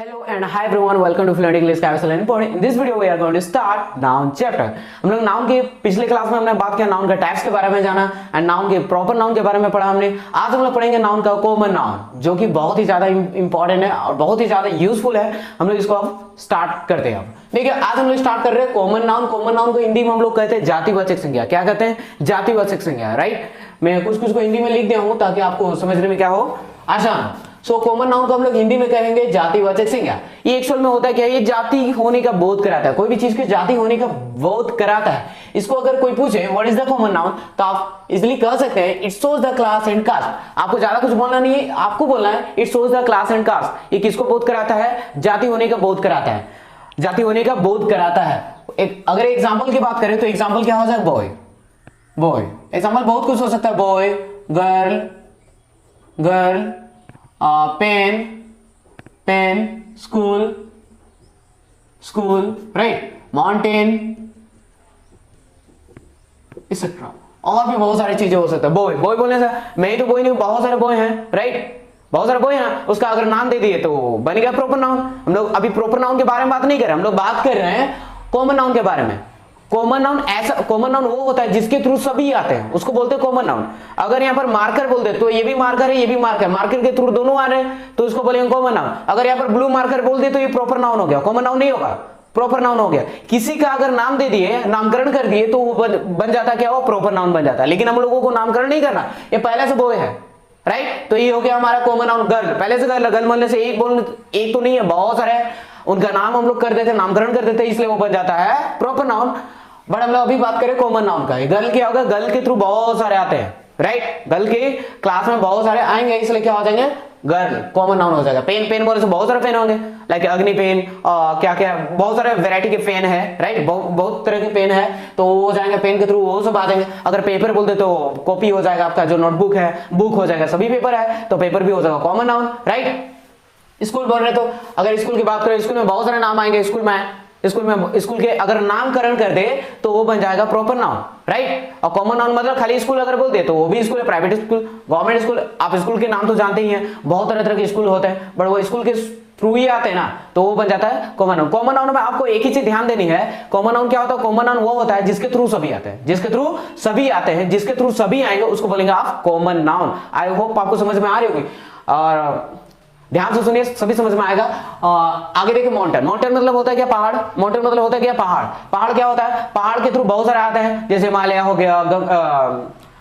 Hello and hi everyone, welcome to Fluent English Carousel and Report. In this video we are going to start noun chapter. हम लोग noun के पिछले class में हमने बात किया नाउन का टाइप्स के बारे में जाना एंड नाउन के प्रॉपर नाउन के बारे में पढ़ा हमने। आज हम लोग पढ़ेंगे नाउन का कॉमन नाउन, जो कि बहुत ही ज्यादा इंपॉर्टेंट है और बहुत ही ज्यादा यूजफुल है। हम लोग इसको अब स्टार्ट करते हैं। अब देखिए, आज हम लोग स्टार्ट कर रहे हैं कॉमन नाउन। कॉमन नाउन को हिंदी में हम लोग कहते हैं जातिवाचक संज्ञा। क्या कहते हैं? जातिवाचक संज्ञा, राइट। मैं कुछ को हिंदी में लिख दिया हूं ताकि आपको समझने में क्या हो, आसान। सो कॉमन नाउन को हम लोग हिंदी में कहेंगे जातिवाचक संज्ञा। ये एक्चुअल में होता है क्या? ये जाति होने का बोध कराता है, कोई भी चीज के जाति होने का बोध कराता है। इसको अगर कोई पूछे what is the common noun, तो आप इजीली कह सकते हैं it shows the class and caste. आपको ज्यादा कुछ बोलना नहीं है, आपको बोलना है it shows the class and caste. ये किसको बोध कराता है? जाति होने का बोध कराता है, जाति होने का बोध कराता है। अगर एग्जाम्पल की बात करें तो एग्जाम्पल क्या हो जाएगा? Boy, boy. एग्जाम्पल बहुत कुछ हो सकता है, boy, girl, girl, pen, pen, school, school, right, mountain, etcetera. और भी बहुत सारी चीजें हो सकता है। बॉय, बॉय बोलने से मैं ही तो बॉय नहीं, बहुत सारे बॉय हैं, राइट, बहुत सारे बॉय हैं। उसका अगर नाम दे दिए तो बन गया प्रॉपर नाउन। हम लोग अभी प्रॉपर नाउन के बारे में बात नहीं कर रहे, हम लोग बात कर रहे हैं कॉमन नाउन के बारे में। कॉमन नाउन ऐसा, कॉमन नाउन वो होता है जिसके थ्रू सभी आते हैं, उसको बोलते हैं कॉमन नाउन। अगर यहाँ पर मार्कर बोल दे तो ये भी मार्कर है, ये भी मार्कर, मार्कर के थ्रू दोनों आ रहे हैं तो उसको बोलेंगे कॉमन नाउन। अगर यहाँ पर ब्लू मार्कर बोल दे तो ये प्रॉपर नाउन हो गया, कॉमन नाउन नहीं होगा, प्रॉपर नाउन हो गया। किसी का अगर नाम दे दिए, नामकरण कर दिए तो वो बन जाता क्या? वो प्रॉपर नाउन बन जाता है। लेकिन हम लोगों को नामकरण नहीं करना, ये पहले से बॉय है, राइट। तो ये हो गया हमारा कॉमन नाउन। गर्ल, पहले से गर्ल, गर्ल बोलने से एक तो नहीं है, बहुत सारे उनका नाम हम लोग कर देते, नामकरण कर देते, इसलिए वो बन जाता है प्रॉपर नाउन। बट हम लोग अभी बात करें कॉमन नाउन का। गर्ल क्या होगा? गर्ल के थ्रू बहुत सारे आते हैं, राइट। गर्ल के क्लास में बहुत सारे आएंगे, इसलिए क्या हो जाएंगे? गर्ल, कॉमन नाउन हो जाएगा। पेन, पेन बोले तो बहुत सारे पेन होंगे, लाइक अग्नि पेन, क्या क्या बहुत सारे वैरायटी के पेन है, राइट। बहुत तरह के पेन है, तो वो हो जाएंगे पेन के थ्रू, वो सब आ जाएंगे। अगर पेपर बोल दे तो कॉपी हो जाएगा, आपका जो नोटबुक है, बुक हो जाएगा। सभी पेपर है तो पेपर भी हो जाएगा कॉमन नाउन, राइट। स्कूल बोल रहे तो अगर स्कूल की बात करें, स्कूल में बहुत सारे नाम आएंगे। स्कूल के अगर नामकरण कर दे तो वो बन जाएगा प्रॉपर नाउन, राइट। और कॉमन नाउन मतलब खाली स्कूल अगर बोल दे तो वो भी स्कूल है, प्राइवेट स्कूल, गवर्नमेंट स्कूल। आप स्कूल के नाम तो जानते ही हैं, बहुत तरह तरह के स्कूल होते हैं, बट वो स्कूल के थ्रू ही आते हैं ना, तो वो बन जाता है कॉमन नाउन। कॉमन नाउन में आपको एक ही चीज ध्यान देनी है, कॉमन नाउन क्या होता है? कॉमन नाउन वो होता है जिसके थ्रू सभी आते हैं, जिसके थ्रू सभी आते हैं, जिसके थ्रू सभी आएंगे उसको बोलेंगे आप कॉमन नाउन। आई होप आपको समझ में आ रही होगी और ध्यान से सुनिए, सभी समझ में आएगा। आगे देखिए, माउंटेन। माउंटेन मतलब होता है क्या? पहाड़। माउंटेन मतलब होता है क्या? पहाड़। पहाड़ क्या होता है? पहाड़ के थ्रू बहुत सारे आते हैं, जैसे हिमालय हो गया,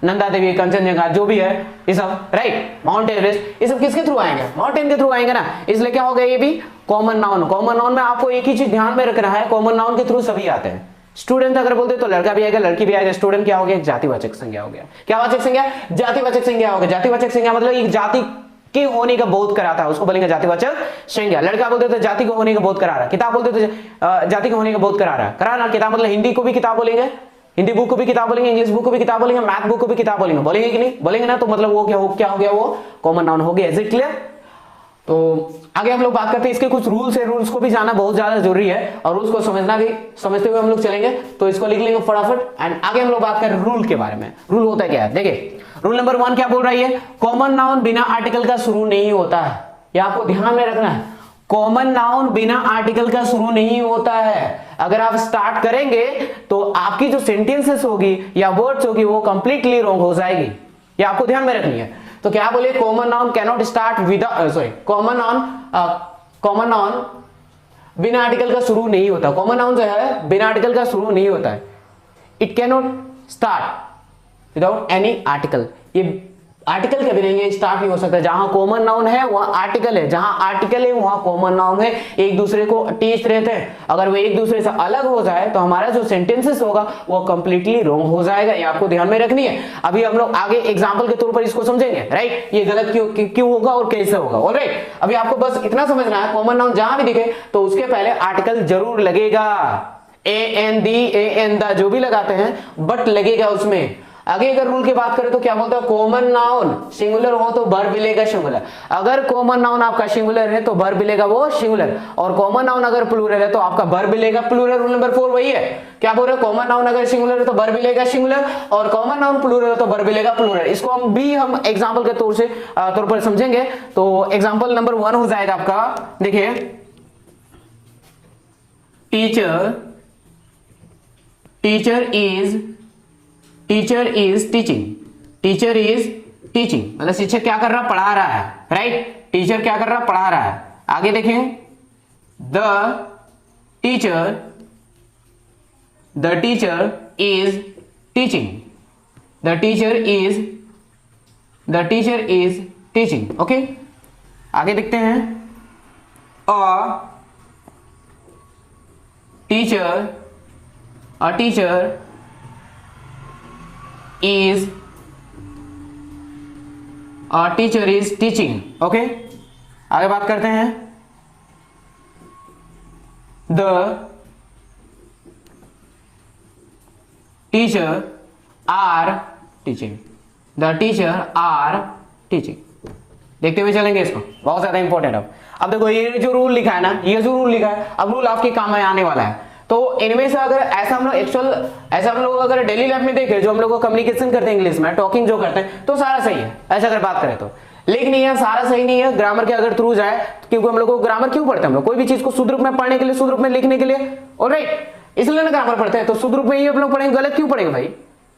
नंदा देवी, कंचनजंगा, जो भी है ये सब, राइट। माउंट एवरेस्ट, ये सब किसके थ्रू आएंगे? माउंटेन के थ्रू आएंगे ना, इसलिए क्या हो गया? ये भी कॉमन नाउन। कॉमन नाउन में आपको एक ही चीज ध्यान में रखना है, कॉमन नाउन के थ्रू सभी आते हैं। स्टूडेंट अगर बोलते तो लड़का भी आएगा, लड़की भी आएगा। स्टूडेंट क्या हो गया? जातिवाचक संज्ञा हो गया। क्या वाचक संज्ञा? जातिवाचक संज्ञा हो गया। जातिवाचक संज्ञा मतलब एक जाति के होने का बोध कराता है, उसको बोलेंगे जातिवाचक संज्ञा। लड़का बोलते तो जाति को होने का बोध करा रहा है, किताब बोलते तो जाति के होने का बोध करा रहा है। किताब मतलब हिंदी को भी किताब बोलेंगे, हिंदी बुक को भी किताब बोलेंगे, इंग्लिश बुक को भी किताब बोलेंगे, मैथ बुक को भी किताब बोलेंगे। बोलेंगे कि नहीं? बोलेंगे ना, तो मतलब वो क्या हो गया? वो कॉमन नाउन हो गया। Is it clear? तो आगे हम लोग बात करते हैं, इसके कुछ रूल्स है, रूल्स को भी जानना बहुत ज्यादा जरूरी है और रूल्स को समझते हुए हम लोग चलेंगे, तो इसको लिख लेंगे फटाफट। एंड आगे हम लोग बात करें रूल के बारे में। रूल होता है क्या है? देखिए, रूल नंबर 1 क्या बोल रही है? कॉमन नाउन बिना आर्टिकल का शुरू नहीं होता है। यह आपको ध्यान में रखना है, कॉमन नाउन बिना आर्टिकल का शुरू नहीं होता है। अगर आप स्टार्ट करेंगे तो आपकी जो सेंटेंसेस होगी या वर्ड्स होगी वो कंप्लीटली रॉन्ग हो जाएगी, ये आपको ध्यान में रखनी है। तो क्या बोले? Common noun cannot start with common noun बिना आर्टिकल का शुरू नहीं होता। कॉमन नाउन जो है बिना आर्टिकल का शुरू नहीं होता है। It cannot start without any article. ये आर्टिकल कभी नहीं स्टार्ट नहीं हो सकता। जहां कॉमन नाउन है वहां आर्टिकल है, जहां आर्टिकल है वहां कॉमन नाउन है। एक दूसरे को अटैच रहते हैं, अगर वो एक दूसरे से अलग हो जाए तो हमारा जो सेंटेंसेस होगा वो कंप्लीटली रॉन्ग हो जाएगा। ये आपको ध्यान में रखनी है। अभी हम लोग आगे एग्जांपल के तौर पर इसको समझेंगे, राइट। ये गलत क्यों होगा और कैसे होगा, ऑलराइट। अभी आपको बस इतना समझना है, कॉमन नाउन जहां भी दिखे तो उसके पहले आर्टिकल जरूर लगेगा। एन दी, एन द जो भी लगाते हैं बट लगेगा उसमें। आगे अगर रूल की बात करें तो क्या बोलता है? कॉमन नाउन सिंगुलर हो तो वर्ब मिलेगा सिंगुलर। अगर कॉमन नाउन आपका सिंगुलर है तो वर्ब मिलेगा वो सिंगुलर, और कॉमन नाउन अगर प्लूरल है तो आपका वर्ब मिलेगा प्लूरल। रूल नंबर 4 वही है। क्या बोल रहे हैं? कॉमन नाउन अगर सिंगुलर है तो वर्ब मिलेगा सिंगुलर, और कॉमन नाउन प्लूरल है तो वर्ब मिलेगा प्लूरल। इसको हम एग्जांपल के तौर पर समझेंगे। तो एग्जांपल नंबर 1 हो जाएगा आपका, देखिए टीचर इज टीचिंग मतलब शिक्षक क्या कर रहा, पढ़ा रहा है, राइट। टीचर क्या कर रहा, पढ़ा रहा है। आगे देखें, the teacher is teaching. Okay, आगे देखते हैं, a teacher is teaching. Okay, आगे बात करते हैं, द टीचर आर टीचिंग। देखते हुए चलेंगे इसको, बहुत ज्यादा इंपॉर्टेंट। अब देखो ये जो रूल लिखा है ना, ये जो रूल लिखा है, अब रूल आपके काम में आने वाला है। तो इनमें से अगर ऐसा हम लोग अगर डेली लाइफ में देखें, जो हम लोग कम्युनिकेशन करते हैं इंग्लिश में, टॉकिंग जो करते हैं, तो सारा सही है ऐसा अगर बात करें तो। लेकिन ये सारा सही नहीं है ग्रामर के अगर थ्रू जाए, क्योंकि हम लोग को ग्रामर क्यों पढ़ते हैं, हम लोग कोई भी चीज को शुद्ध रूप में पढ़ने के लिए, शुद्ध रूप में लिखने के लिए, ऑलराइट, इसलिए ना ग्रामर पढ़ते हैं। तो शुद्ध रूप में ही हम लोग पढ़ेंगे, गलत क्यों पढ़ेंगे भाई,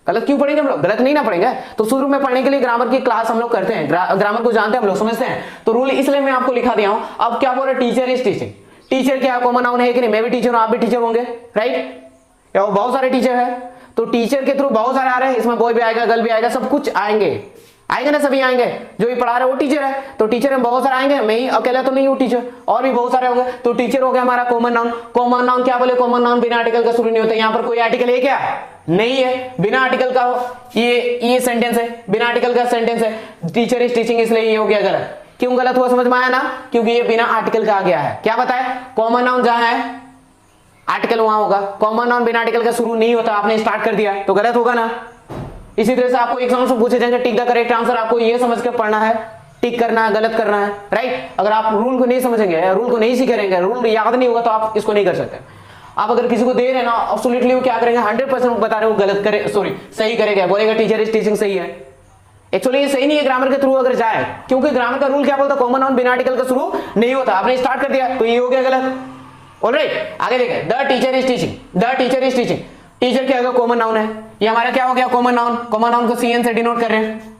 गलत क्यों पढ़ेंगे हम लोग, गलत नहीं ना पढ़ेंगे। तो शुरू में पढ़ने के लिए ग्रामर की क्लास हम लोग करते हैं, ग्रामर को जानते हैं हम लोग, समझते हैं। तो रूल इसलिए मैं आपको लिखा दिया हूं। अब क्या बोल रहे, टीचर इज टीचिंग। टीचर क्या कॉमन नाउन है कि नहीं, मैं भी टीचर हूं, आप भी टीचर होंगे, राइट। या बहुत सारे टीचर है, तो टीचर के थ्रू बहुत सारे आ रहे हैं, इसमें बॉय भी आएगा, गर्ल भी आएगा, सब कुछ आएंगे ना, सभी आएंगे। जो भी पढ़ा रहे वो टीचर है, तो टीचर में बहुत सारे आएंगे, मैं ही अकेला तो नहीं हूँ टीचर, और भी बहुत सारे होंगे। तो टीचर हो गया हमारा कॉमन नाउन। कॉमन नाउन क्या बोले, कॉमन नाउन बिना आर्टिकल का शुरू नहीं होता। यहाँ पर कोई आर्टिकल है क्या, नहीं है, बिना आर्टिकल का ये सेंटेंस है, बिना आर्टिकल का सेंटेंस है, टीचर इज टीचिंग, इसलिए ये हो गया गलत। क्यों गलत हुआ, समझ में आया ना, क्योंकि ये बिना आर्टिकल का आ गया है। क्या बताए, कॉमन नाउन जहां है आर्टिकल वहां होगा, कॉमन नाउन बिना आर्टिकल का शुरू नहीं होता, आपने स्टार्ट कर दिया तो गलत होगा ना। इसी तरह से आपको एग्जाम में पूछे जाएंगे, टिक द करेक्ट आंसर, आपको ये समझ के पढ़ना है, टिक करना है, गलत करना है, राइट। अगर आप रूल को नहीं समझेंगे, रूल को नहीं सीखेंगे, रूल याद नहीं होगा, तो आप इसको नहीं कर सकते। आप अगर किसी को दे रहे हैं ना, एब्सोल्युटली वो क्या करेंगे, 100% बता रहे हो गलत करे, सॉरी सही करेगा, बोलेगा टीचर इज टीचिंग सही है। एक्चुअली ये सही नहीं है ग्रामर के थ्रू अगर जाए, क्योंकि ग्रामर का रूल क्या बोलता है, कॉमन नाउन बिना आर्टिकल का शुरू नहीं होता, आपने स्टार्ट कर दिया तो ये हो गया गलत, ऑलराइट। आगे देखें, the teacher is teaching. Teacher क्या होगा, कॉमन नाउन है, ये हमारा क्या हो गया, कॉमन नाउन। कॉमन नाउन को सीएन से डिनोट कर रहे हैं,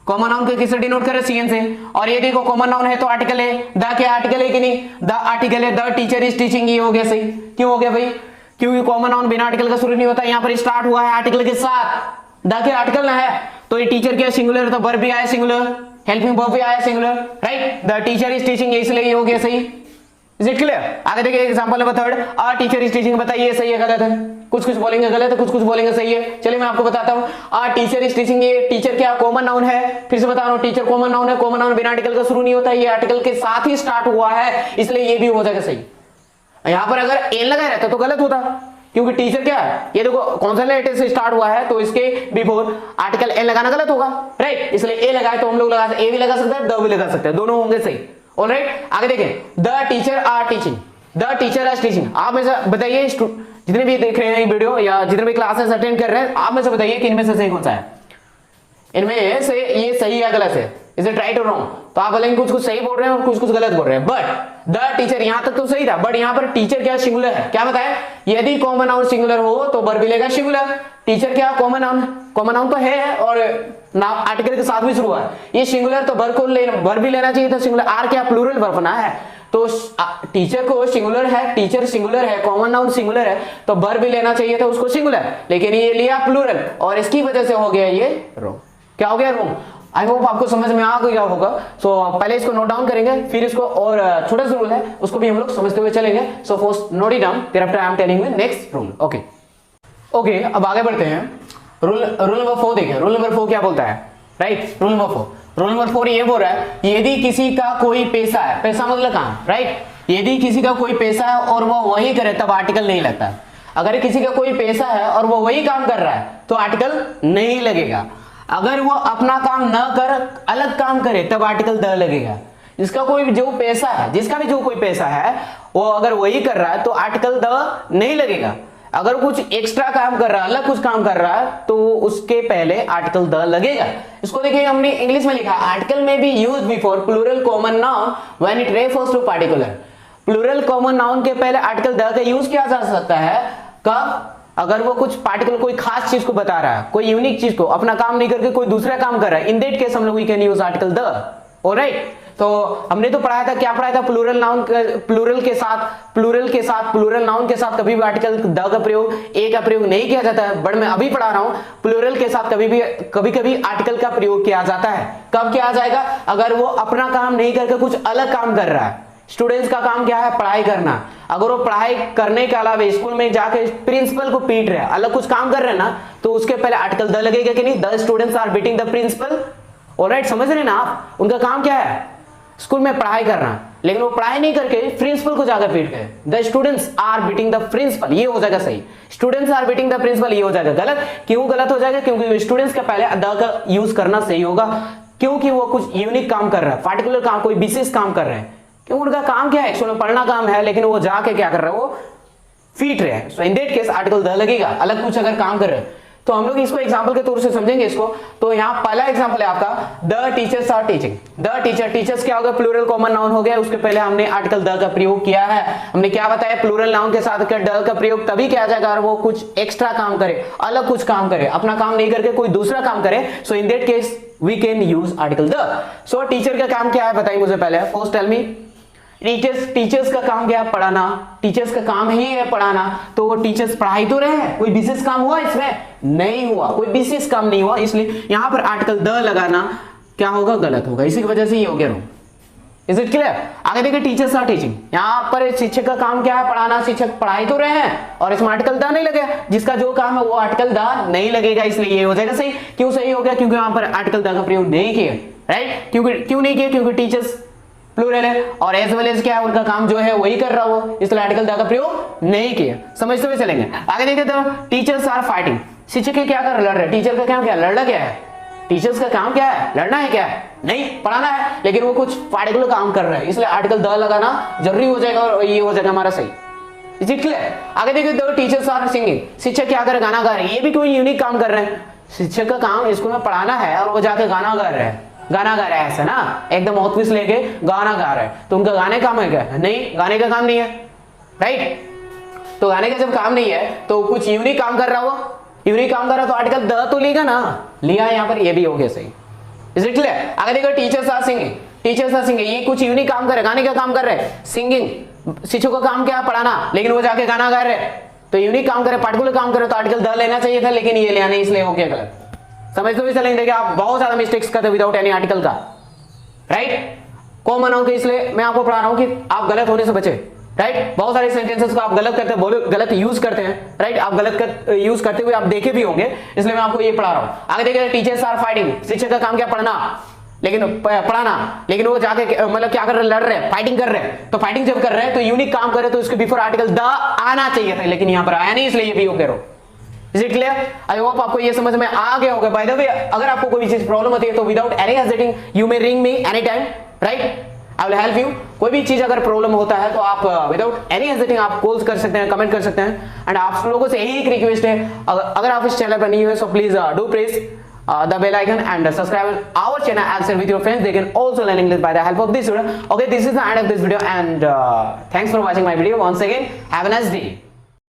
कॉमन नाउन को किससे डिनोट कर रहे हैं, सीएन से। और ये देखो कॉमन नाउन है तो आर्टिकल है, द क्या आर्टिकल है कि नहीं, द आर्टिकल है, द टीचर इज टीचिंग, ये हो गया सही। क्यों हो गया भाई, क्योंकि कॉमन नाउन बिना आर्टिकल का शुरू नहीं होता, यहाँ पर स्टार्ट हुआ है आर्टिकल के साथ, द के आर्टिकल ना है, तो ये टीचर क्या सिंगुलर, तो वर्ब भी आया सिंगुलर, हेल्पिंग वर्ब भी आया singular, right. The teacher is teaching, इसलिए ये हो गया सही। Is it clear. आगे देखिए example number 3, a teacher is teaching, बताइए सही है गलत है, कुछ बोलेंगे गलत है, कुछ बोलेंगे सही है। चलिए मैं आपको बताता हूं, अ टीचर इज टीचिंग, ये टीचर क्या कॉमन नाउन है, फिर से बता रहा हूं, टीचर कॉमन नाउन है, कॉमन नाउन बिना आर्टिकल का शुरू नहीं होता, ये आर्टिकल के साथ ही स्टार्ट हुआ है, इसलिए ये भी हो जाएगा सही। यहां पर अगर एन लगाया रहता तो गलत होता, क्योंकि टीचर क्या है, ये देखो कॉन्सोनेंट से स्टार्ट हुआ है, तो इसके बिफोर आर्टिकल एन लगाना गलत होगा, राइट। इसलिए ए लगाए तो हम लोग लगा सकते, ए भी लगा सकते हैं, द भी लगा सकते हैं, दोनों होंगे सही, ऑलराइट। आगे देखें, the teacher are teaching, the teacher are teaching. आप में से बताइए, जितने भी देख रहे हैं वीडियो या जितने भी क्लासेस अटेंड कर रहे हैं, आप में से बताइए कि इनमें से सही कौन सा है, इनमें से ये सही या गलत है, इज इट राइट और रॉन्ग। तो आप बोलेंगे कुछ सही बोल रहे हैं और कुछ गलत बोल रहे हैं, बट द टीचर यहां तक तो सही था, बट यहां पर टीचर क्या सिंगुलर है, क्या बताया, यदि कॉमन नाउन सिंगुलर हो तो वर्ब भी लेगा सिंगुलर। टीचर क्या कॉमन नाउन तो है और नाम आर्टिकल के साथ भी शुरू हुआ है, ये सिंगुलर, तो वर्ब भी लेना चाहिए था सिंगुलर। आर क्या प्लूरल वर्ब ना है, तो टीचर को सिंगुलर है, टीचर सिंगुलर है, कॉमन नाउन सिंगुलर है, तो वर्ब भी लेना चाहिए था उसको सिंगुलर, लेकिन ये लिया प्लूरल, और इसकी वजह से हो गया ये रॉन्ग। क्या हो गया, रॉन्ग। आई होप आपको समझ में आ गया होगा। सो पहले इसको नोट डाउन करेंगे, फिर इसको, और छोटा सा रूल है उसको भी हम लोग समझते हुए चलेंगे। So first note it down, फिर after I am telling you next rule. Okay, अब आगे बढ़ते हैं। रूल नंबर 4 देखें, रूल नंबर 4 क्या बोलता है, राइट। रूल नंबर 4 ये बोल रहा है, यदि किसी का कोई पैसा है, पैसा मतलब काम, राइट, यदि किसी का कोई पैसा है और वो वही करे तब आर्टिकल नहीं लगता। अगर किसी का कोई पैसा है और वो वही काम कर रहा है तो आर्टिकल नहीं लगेगा। अगर वो अपना काम न कर अलग काम करे तब आर्टिकल द लगेगा। जिसका भी जो कोई पैसा है वो अगर वही कर रहा है तो आर्टिकल द नहीं लगेगा। अगर कुछ एक्स्ट्रा काम कर रहा है, अलग कुछ काम कर रहा है, तो उसके पहले आर्टिकल द लगेगा। इसको देखिए, हमने इंग्लिश में लिखा, article may be used before plural common noun when it refers to particular. Plural common noun के पहले आर्टिकल द का यूज किया जा सकता है कब? अगर वो कुछ पार्टिकुलर कोई खास चीज को बता रहा है, कोई यूनिक चीज को, अपना काम नहीं करके कोई दूसरा काम कर रहा है, इन दैट केस हम लोग we can use article the. Alright, तो हमने तो पढ़ाया था, क्या पढ़ाया था? प्लूरल नाउन, प्लूरल नाउन के साथ कभी भी आर्टिकल द का प्रयोग, ए का प्रयोग नहीं किया जाता है। बट मैं अभी पढ़ा रहा हूं प्लूरल के साथ कभी कभी आर्टिकल का प्रयोग किया जाता है। कब किया जाएगा? अगर वो अपना काम नहीं करके कुछ अलग काम कर रहा है। स्टूडेंट्स का काम क्या है? पढ़ाई करना। अगर वो पढ़ाई करने के अलावा स्कूल में जाके प्रिंसिपल को पीट रहे हैं, अलग कुछ काम कर रहे हैं ना, तो उसके पहले आर्टिकल द लगेगा कि नहीं? The students are beating the principal. Alright, समझ रहे हैं ना आप? उनका काम क्या है? स्कूल में पढ़ाई करना, लेकिन वो पढ़ाई नहीं करके प्रिंसिपल को जाकर पीट गए। The students are beating the principal, ये हो जाएगा सही। Students are beating the principal, ये हो जाएगा गलत। क्यों गलत हो जाएगा? क्योंकि स्टूडेंट्स का पहले द का यूज करना सही होगा, क्योंकि वो कुछ यूनिक काम कर रहा है, पार्टिकुलर काम, कोई विशेष काम कर रहे हैं। क्योंकि उनका काम क्या है? एक्चुअली में पढ़ना काम है, लेकिन वो जाके क्या कर रहे हैं? वो पीट रहे हैं। So in that case article the लगेगा, अलग कुछ अगर काम कर रहे हैं। तो हम लोग इसको एग्जांपल के तौर से समझेंगे इसको। तो यहाँ पहला एग्जांपल है आपका, the teachers are teaching. The teacher, teachers क्या हो गया? प्लूरल कॉमन नाउन हो गया। उसके पहले हमने आर्टिकल द का प्रयोग किया है। हमने क्या बताया? प्लूरल नाउन के साथ द का प्रयोग तभी किया जाएगा अगर वो कुछ एक्स्ट्रा काम करे, अलग कुछ काम करे, अपना काम नहीं करके कोई दूसरा काम करे। So in that case we can use article the. So teacher का काम क्या है बताइए मुझे पहले। First tell me. टीचर्स का काम क्या है? पढ़ाना। टीचर्स का काम ही है पढ़ाना, तो वो टीचर्स पढ़ाई तो रहे हैं। कोई विशेष काम हुआ इसमें? नहीं हुआ, कोई विशेष काम नहीं हुआ। इसलिए यहां पर आर्टिकल द लगाना क्या होगा? गलत होगा। इसी की वजह से ये हो गया रॉन्ग। Is it clear? आगे देखिए, टीचर्स आर टीचिंग। यहां पर शिक्षक का काम क्या है? पढ़ाना। शिक्षक पढ़ाई तो रहे हैं और इसमें आर्टिकल द नहीं लगे। जिसका जो काम है वो आर्टिकल द नहीं लगेगा, इसलिए ये हो जाएगा सही। क्यों सही हो गया? क्योंकि वहां पर आर्टिकल द का प्रयोग नहीं किया। राइट? क्यों नहीं किया? क्योंकि टीचर्स प्लूरल है और एज वेल एज क्या है? उनका काम जो है वही कर रहा हो, इसलिए आर्टिकल द का प्रयोग नहीं किया। समझते हुए चलेंगे। आगे देखिए, तो टीचर्स आर फाइटिंग। शिक्षक क्या कर लड़ रहे? टीचर का काम क्या? लड़ना क्या है? टीचर्स का काम क्या है? लड़ना है क्या है? नहीं, पढ़ाना है, लेकिन वो कुछ पार्टिकुलर काम कर रहे हैं, इसलिए आर्टिकल द लगाना जरूरी हो जाएगा और ये हो जाएगा हमारा सही। Is it clear? आगे देखिए, तो टीचर्स आर सिंगिंग। शिक्षक क्या कर? गाना गा रहे हैं। ये भी कोई यूनिक काम कर रहे हैं। शिक्षक का काम स्कूल में पढ़ाना है और वो जाके गाना गा रहे हैं। गाना गा रहा है ऐसा ना, एकदम ऑफिस लेके गाना गा रहा है, तो उनका गाने काम है क्या? नहीं, गाने का काम नहीं है। राइट? तो गाने का जब काम नहीं है तो कुछ यूनिक काम कर रहा हो, यूनिक काम कर रहा तो आर्टिकल द तो लेगा ना, लिया यहाँ पर, ये भी हो गया सही। Is it clear? आगे देखो, teachers are singing. Teachers are singing, ये कुछ यूनिक काम कर रहे, गाने का काम कर रहे हैं। सिंगिंग, शिक्षक का काम क्या है? पढ़ाना, लेकिन वो जाके गाना गा रहे, तो यूनिक काम करे, पार्टिकुलर काम करे, तो आर्टिकल द लेना चाहिए था, लेकिन ये लिया नहीं, इसलिए हो गया गलत। समझ तो भी चलेंगे। देखिए, आप बहुत ज्यादा मिस्टेक्स करते विदाउट एनी आर्टिकल का। राइट? कॉमन नाउन के, इसलिए मैं आपको पढ़ा रहा हूं कि आप गलत होने से बचे। राइट? बहुत सारे सेंटेंसेस को आप गलत करते हैं, गलत यूज करते हैं। राइट? आप गलत यूज करते हुए आप देखे भी होंगे, इसलिए मैं आपको ये पढ़ा रहा हूं। आगे देखिए, टीचर्स आर फाइटिंग। शिक्षक का काम क्या? पढ़ना, लेकिन पढ़ाना, लेकिन वो जाके मतलब क्या कर रहे? लड़ रहे, फाइटिंग कर रहे। तो फाइटिंग जब कर रहे हैं तो यूनिक काम कर रहे, तो उसके बिफोर आर्टिकल द आना चाहिए था, लेकिन यहां पर आया नहीं, इसलिए ये भी ओके रहो। Is it clear? I hope आपको ये समझ में आ गया होगा। बाय द वे, अगर आपको कोई चीज प्रॉब्लम होती है तो without any hesitating you may ring me any time. Right? I will help you. कोई भी चीज अगर प्रॉब्लम होता है तो आप विदाउट एनी हेजिटेटिंग आप कॉल कर सकते हैं, कमेंट कर सकते हैं। एंड आप लोगों से यही एक रिक्वेस्ट है, अगर आप इस चैनल पर नहीं हुए, so please do press the bell icon and subscribe our channel and share with your friends. They can also learn English by the help of this video. Okay, this is the end of this video, and thanks for watching my video once again. Have a nice day.